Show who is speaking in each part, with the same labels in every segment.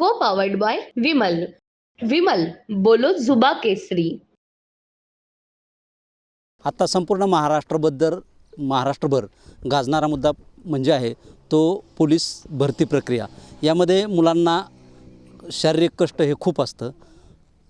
Speaker 1: को powered by Vimal. Vimal बोलो जुबा केसरी.
Speaker 2: आता संपूर्ण महाराष्ट्रभर गाजणारा मुद्दा म्हणजे आहे तो पोलीस भरती प्रक्रिया. यामध्ये मुलांना शारीरिक कष्ट हे खूप असतं,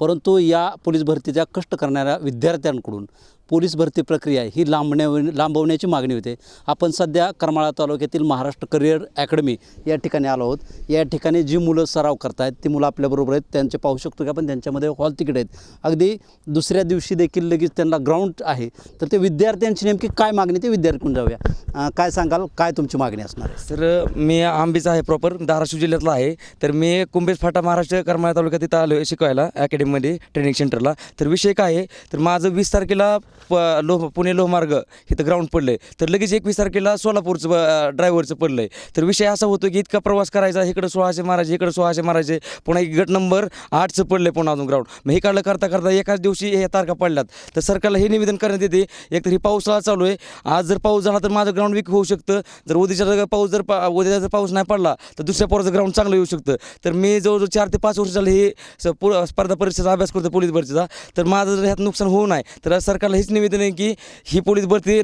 Speaker 2: परंतु या पोलीस भरतीच्या कष्ट करणाऱ्या विद्यार्थ्यांकडून पोलीस भरती प्रक्रिया ही लांबवण्याची मागणी होते. आपण सध्या करमाळा तालुक्यातील महाराष्ट्र करिअर अकॅडमी या ठिकाणी आलो आहोत. या ठिकाणी जी मुलं सराव करत आहेत ती मुलं आपल्याबरोबर आहेत. त्यांचे पाहू शकतो की आपण त्यांच्यामध्ये हॉल तिकीट आहेत. अगदी दुसऱ्या दिवशी देखील लगेच त्यांना ग्राउंड आहे. तर ते विद्यार्थ्यांची नेमकी काय मागणी ते विद्यार्थ्यांकडून जाऊया. काय सांगाल, काय तुमची मागणी असणार आहे?
Speaker 3: सर, मी आंबीचा आहे, प्रॉपर धाराशिव जिल्ह्यातला आहे. तर मी कुंभेज फाटा महाराष्ट्र करमाळा तालुक्यात इथं आलो आहे शिकवायला अकॅडमीमध्ये ट्रेनिंग सेंटरला. तर विषय काय आहे, तर माझं 20 तारखेला पुणे लोहमार्ग इथं ग्राउंड पडलं आहे. तर लगेच 21 तारखेला सोलापूरचं ड्रायव्हरचं पडलं आहे. तर विषय असा होतो की इतका प्रवास करायचा, इकडं 1600 मारायचे, इकडं 1600 मारायचे, पुन्हा एक गट नंबर 8चं पडलं आहे पुन्हा अजून ग्राउंड. मग हे काढलं करता एकाच दिवशी हे तारखा पडल्यात. तर सरकारला हे निवेदन करण्यात येते, एकतर ही पावसाळा चालू आहे. आज जर पाऊस झाला तर माझं ग्राउंड वीक होऊ शकतं. जर उद्याचा पाऊस उद्या पाऊस नाही पडला तर दुसऱ्या पोराचं ग्राउंड चांगलं येऊ शकतं. तर मी जवळजवळ 4 ते 5 वर्ष झालं हे स्पर्धा परीक्षेचा अभ्यास करतो पोलीस भरतीचा. तर माझं जर ह्यात नुकसान होऊ नये तर सरकारला हेच निवेदन आहे की ही पोलीस भरती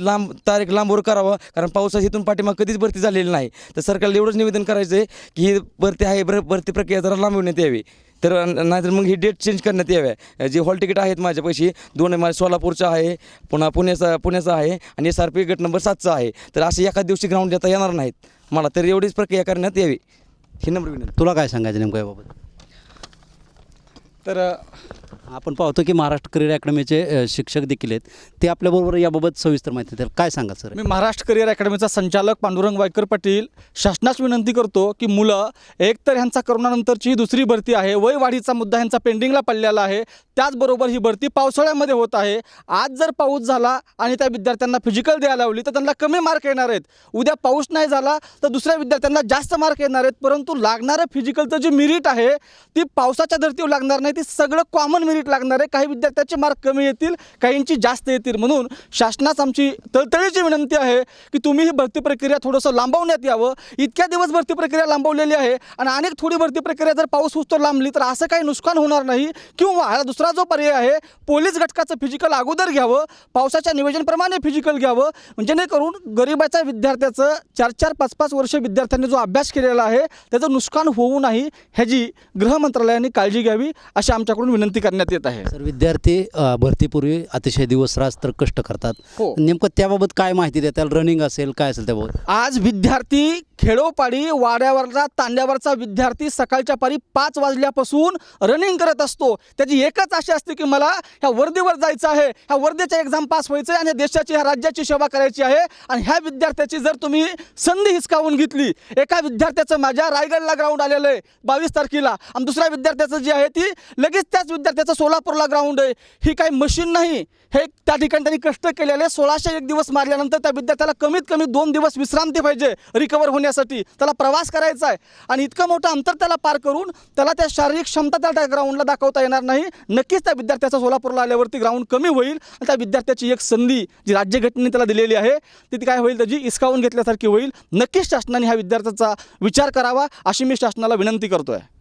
Speaker 3: तारीख लांबवर करावं, कारण पावसाची इथून पाठीमाग कधीच भरती झालेली नाही. तर सरकारला एवढंच निवेदन करायचं आहे की ही भरती आहे भरती प्रक्रिया जरा लांबवण्यात यावी. तर नाहीतर मग ही डेट चेंज करण्यात याव्या. जे हॉल तिकीट आहेत माझ्या पैसे 2 आहे, माझ्या सोलापूरचं आहे, पुन्हा पुण्याचं आहे आणि SRP गट नंबर 7चा आहे. तर असे एकाच दिवशी ग्राउंड देता येणार नाहीत मला. तर एवढीच प्रक्रिया करण्यात यावी ही नंबर विनंती.
Speaker 2: तुला काय सांगायचं नेमकं याबाबत?
Speaker 4: तर
Speaker 2: आपण पाहतो की महाराष्ट्र करिअर अकॅडमीचे शिक्षक देखील आहेत. ते आपल्याबरोबर याबाबत सविस्तर माहिती देतील. काय सांगा सर?
Speaker 4: मी महाराष्ट्र करिअर अकॅडमीचा संचालक पांडुरंग वायकर पाटील शासनास विनंती करतो की मुलं एकतर ह्यांचा करोनानंतरची ही दुसरी भरती आहे, वय वाढीचा मुद्दा ह्यांचा पेंडिंगला पडलेला आहे. त्याचबरोबर ही भरती पावसाळ्यामध्ये होत आहे. आज जर पाऊस झाला आणि त्या विद्यार्थ्यांना फिजिकल द्यायला लावली तर त्यांना कमी मार्क येणार आहेत. उद्या पाऊस नाही झाला तर दुसऱ्या विद्यार्थ्यांना जास्त मार्क येणार आहेत. परंतु लागणारं फिजिकलचं जे मेरिट आहे ती पावसाच्या धर्तीवर लागणार नाही, ती सगळं कॉमन मेरिट लागणार आहे. काही विद्यार्थ्यांचे मार्क कमी येतील, काहींची जास्त येतील. म्हणून शासनास आमची तळतळीची विनंती आहे की तुम्ही ही भरती प्रक्रिया थोडंसं लांबवण्यात यावं. इतक्या दिवस भरती प्रक्रिया लांबवलेली आहे आणि अनेक थोडी भरती प्रक्रिया जर पाऊस होतो लांबली तर असं काही नुकसान होणार नाही. किंवा हा दुसरा जो पर्याय आहे, पोलीस घटकाचं फिजिकल अगोदर घ्यावं, पावसाच्या नियोजनप्रमाणे फिजिकल घ्यावं, जेणेकरून गरिबाच्या विद्यार्थ्याचं 4-4, 5-5 वर्ष विद्यार्थ्यांनी जो अभ्यास केलेला आहे त्याचं नुकसान होऊ नाही ह्याची गृह मंत्रालयाने काळजी घ्यावी अशी आमच्याकडून विनंती करण्यात येत आहे.
Speaker 2: सर, विद्यार्थी भरतीपूर्वी अतिशय दिवस रात्र कष्ट करतात.
Speaker 4: हो.
Speaker 2: नेमकं त्याबाबत काय माहिती देताल? रनिंग असेल, काय असेल त्याबाबत?
Speaker 4: आज विद्यार्थी खेडोपाडी वाड्यावरचा तांड्यावरचा विद्यार्थी सकाळच्या पारी 5 वाजल्यापासून रनिंग करत असतो. त्याची एकच आशा असते की मला ह्या वर्दीवर जायचं आहे, ह्या वर्दीच्या एक्झाम पास व्हायचं आहे आणि देशाची ह्या राज्याची सेवा करायची आहे. आणि ह्या विद्यार्थ्याची जर तुम्ही संधी हिसकावून घेतली, एका विद्यार्थ्याचं माझ्या रायगडला ग्राउंड आलेलं आहे 22 तारखेला आणि दुसऱ्या विद्यार्थ्याचं जे आहे ती लगेच त्याच विद्यार्थ्याचं सोलापूरला ग्राउंड आहे. ही काही मशीन नाही, हे त्या ठिकाणी त्यांनी कष्ट केलेले. 1601 दिवस मारल्यानंतर त्या विद्यार्थ्याला कमीत कमी 2 दिवस विश्रांती पाहिजे रिकवर होण्यासाठी. त्याला प्रवास करायचा आहे आणि इतकं मोठं अंतर त्याला पार करून त्याला त्या शारीरिक क्षमता त्या ग्राउंडला दाखवता येणार नाही. नक्कीच त्या विद्यार्थ्याचा सोलापूरला आल्यावरती ग्राउंड कमी होईल आणि त्या विद्यार्थ्याची एक संधी जी राज्यघटनेने त्याला दिलेली आहे ती काय होईल, त्याची हिसकावून घेतल्यासारखी होईल. नक्कीच शासनाने ह्या विद्यार्थ्याचा विचार करावा अशी मी शासनाला विनंती करतो आहे.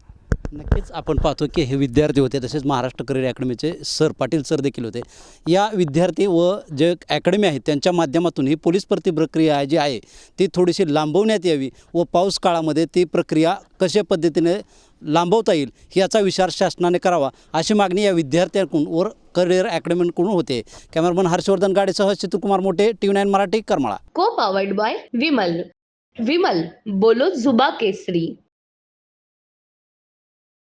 Speaker 2: नक्कीच आपण पाहतो की हे विद्यार्थी होते, तसेच महाराष्ट्र करिअर अकॅडमीचे सर पाटील सर देखील होते. या विद्यार्थी व जे अकॅडमी आहे त्यांच्या माध्यमातून ही पोलीस भरती प्रक्रिया जी आहे ती थोडीशी लांबवण्यात यावी व पाऊस काळामध्ये ती प्रक्रिया कशा पद्धतीने लांबवता येईल याचा विचार शासनाने करावा अशी मागणी या विद्यार्थ्यांकडून व करिअर अकॅडमीकडून होते. कॅमेरामन हर्षवर्धन गाडेसह चित्रकुमार मोठे, TV9 मराठी, करमाळा.
Speaker 1: को पावर्ड बाय विमल. विमल बोलो जुबा केसरी.